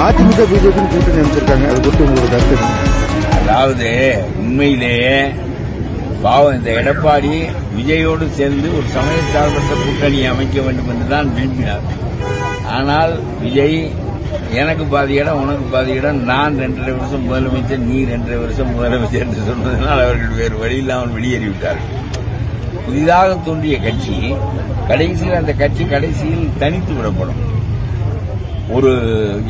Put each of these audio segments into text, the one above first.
AIADMK BJP கூட்டணி அமைச்சிருக்காங்க, அது குறித்து உங்களோட கருத்து? அதாவது உண்மையிலேயே பாவம் இந்த எடப்பாடி விஜயோடு சேர்ந்து ஒரு சமய சார்பற்ற கூட்டணியை அமைக்க வேண்டும் என்றுதான் விரும்பினார். ஆனால் விஜய் எனக்கு பாதி இடம், உனக்கு பாதி இடம், நான் 2.5 வருஷம் முதலமைச்சர், நீ 2.5 வருஷம் முதலமைச்சர் என்று சொன்னதனால் அவர்கள் வேறு வழியில்லாமல் வெளியேறிவிட்டார்கள். புதிதாக தோன்றிய கட்சி கடைசியில் அந்த கட்சி கடைசியில் தனித்து விடப்படும். ஒரு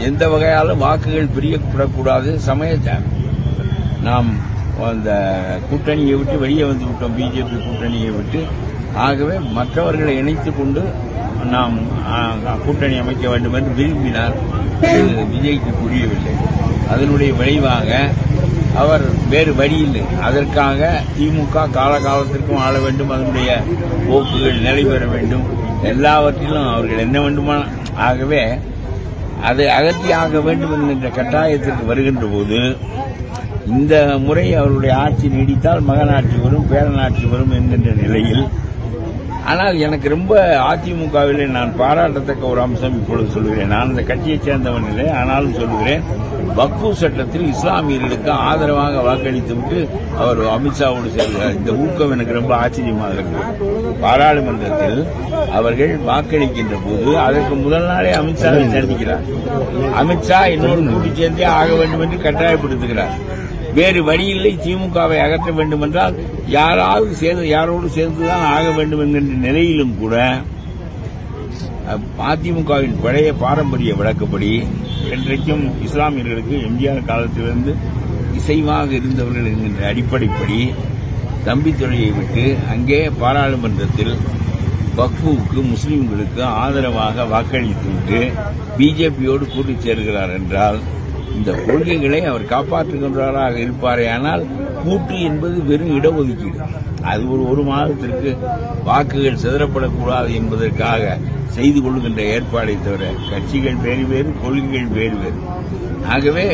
எந்த வகையாலும் வாக்குகள் பிரியப்படக்கூடாது. சமயத்தான் நாம் அந்த கூட்டணியை விட்டு வெளியே வந்து விட்டோம், பிஜேபி கூட்டணியை விட்டு. ஆகவே மற்றவர்களை இணைத்துக் கொண்டு நாம் கூட்டணி அமைக்க வேண்டும் என்று விரும்பினார். விஜய்க்கு புரியவில்லை. அதனுடைய விளைவாக அவர் வேறு வழியில்லை. அதற்காக திமுக காலகாலத்திற்கும் ஆள வேண்டும், அதனுடைய போக்குகள் நிலைபெற வேண்டும், எல்லாவற்றிலும் அவர்கள் என்ன வேண்டுமா. ஆகவே அதை அகற்றியாக வேண்டும் என்கின்ற கட்டாயத்திற்கு வருகின்ற போது இந்த முறை அவருடைய ஆட்சி நீடித்தால் மகனாட்சி வரும், பேரனாட்சி வரும் என்கின்ற நிலையில். ஆனால் எனக்கு ரொம்ப அதிமுகவிலே நான் பாராட்டத்தக்க ஒரு அம்சம் இப்பொழுது சொல்கிறேன். நான் அந்த கட்சியைச் சேர்ந்தவன் இல்லை, ஆனாலும் சொல்கிறேன். வக்ஃபு சட்டத்தில் இஸ்லாமியர்களுக்கு ஆதரவாக வாக்களித்துவிட்டு அவர் அமித்ஷாவோடு சேர்கிறார். இந்த ஊக்கம் எனக்கு ரொம்ப ஆச்சரியமாக இருக்கிறது. பாராளுமன்றத்தில் அவர்கள் வாக்களிக்கின்ற போது அதற்கு முதல் நாளே அமித்ஷாவை சந்திக்கிறார். அமித்ஷா என்னோடு கூட்டி சேர்ந்தே ஆக வேண்டும் என்று கட்டாயப்படுத்துகிறார். வேறு வழியில்லை. திமுகவை அகற்ற வேண்டும் என்றால் யாரோடு சேர்ந்துதான் ஆக வேண்டும் என்கின்ற நிலையிலும் கூட அதிமுகவின் பழைய பாரம்பரிய வழக்கப்படி இன்றைக்கும் இஸ்லாமியர்களுக்கு எம்ஜிஆர் காலத்திலிருந்து இசைவாக இருந்தவர்கள் என்கின்ற அடிப்படைப்படி தம்பித்துறையை விட்டு அங்கே பாராளுமன்றத்தில் வக்ஃபுக்கு முஸ்லிம்களுக்கு ஆதரவாக வாக்களித்துவிட்டு பிஜேபியோடு கூட்டி சேர்கிறார் என்றால் இந்த கொள்கைகளை அவர் காப்பாற்றுகின்றாராக இருப்பாரே. ஆனால் கூட்டு என்பது வெறும் இடஒதுக்கீடு. அது ஒரு மாதத்திற்கு வாக்குகள் சிதறப்படக்கூடாது என்பதற்காக செய்து கொள்கின்ற ஏற்பாடை தவிர கட்சிகள் வேறு வேறு, கொள்கைகள் வேறு வேறு. ஆகவே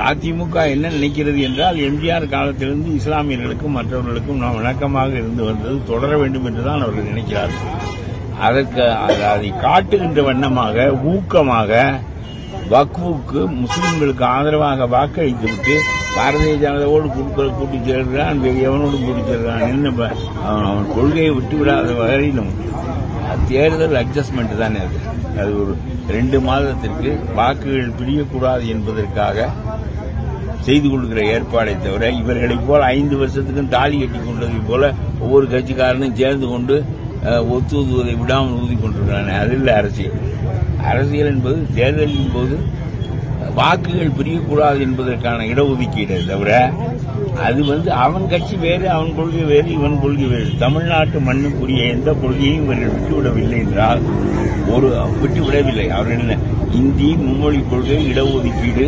அதிமுக என்ன நினைக்கிறது என்றால் எம்ஜிஆர் காலத்திலிருந்து இஸ்லாமியர்களுக்கும் மற்றவர்களுக்கும் நாம் இணக்கமாக இருந்து வந்தது தொடர வேண்டும் என்றுதான் அவர்கள் நினைக்கிறார்கள். அதற்கு அதை காட்டுகின்ற வண்ணமாக ஊக்கமாக வக்ஃபுக்கு முஸ்லிம்களுக்கு ஆதரவாக வாக்களித்துவிட்டு பாரதிய ஜனதாவோடு கூட்டி சேர்கிறான், வேறு எவனோடும் கூட்டி சேர்கிறான். என்ன அவன் கொள்கையை விட்டுவிடாத வகையிலும் தேர்தல் அட்ஜஸ்ட்மெண்ட் தானே அது ஒரு 2 மாதத்திற்கு வாக்குகள் பிரியக்கூடாது என்பதற்காக செய்து கொள்கிற ஏற்பாடை தவிர இவர்களைப் போல 5 வருஷத்துக்கும் தாலி கட்டி கொண்டதை போல ஒவ்வொரு கட்சிக்காரனும் சேர்ந்து கொண்டு ஒத்துவதை விடாமல் ஊதி கொண்டிருக்கிறானே, அது இல்லை அரசியல். அரசியல் என்பது தேர்தலின் போது வாக்குகள் பிரியக்கூடாது என்பதற்கான இடஒதுக்கீடு தவிர அது அவன் கட்சி வேறு, அவன் கொள்கை வேறு, இவன் கொள்கை வேறு. தமிழ்நாட்டு மண்ணுக்குரிய எந்த கொள்கையும் இவர்கள் விட்டுவிடவில்லை என்றால் விட்டுவிடவில்லை. அவர்கள் இந்தி, மும்மொழி கொள்கை, இடஒதுக்கீடு,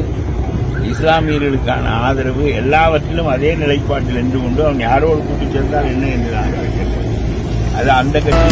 இஸ்லாமியர்களுக்கான ஆதரவு எல்லாவற்றிலும் அதே நிலைப்பாட்டில் நின்று கொண்டு அவன் யாரோடு கூட்டி சேர்ந்தால் என்ன என்று நான் நினைக்கிறேன். அது அந்த கட்சி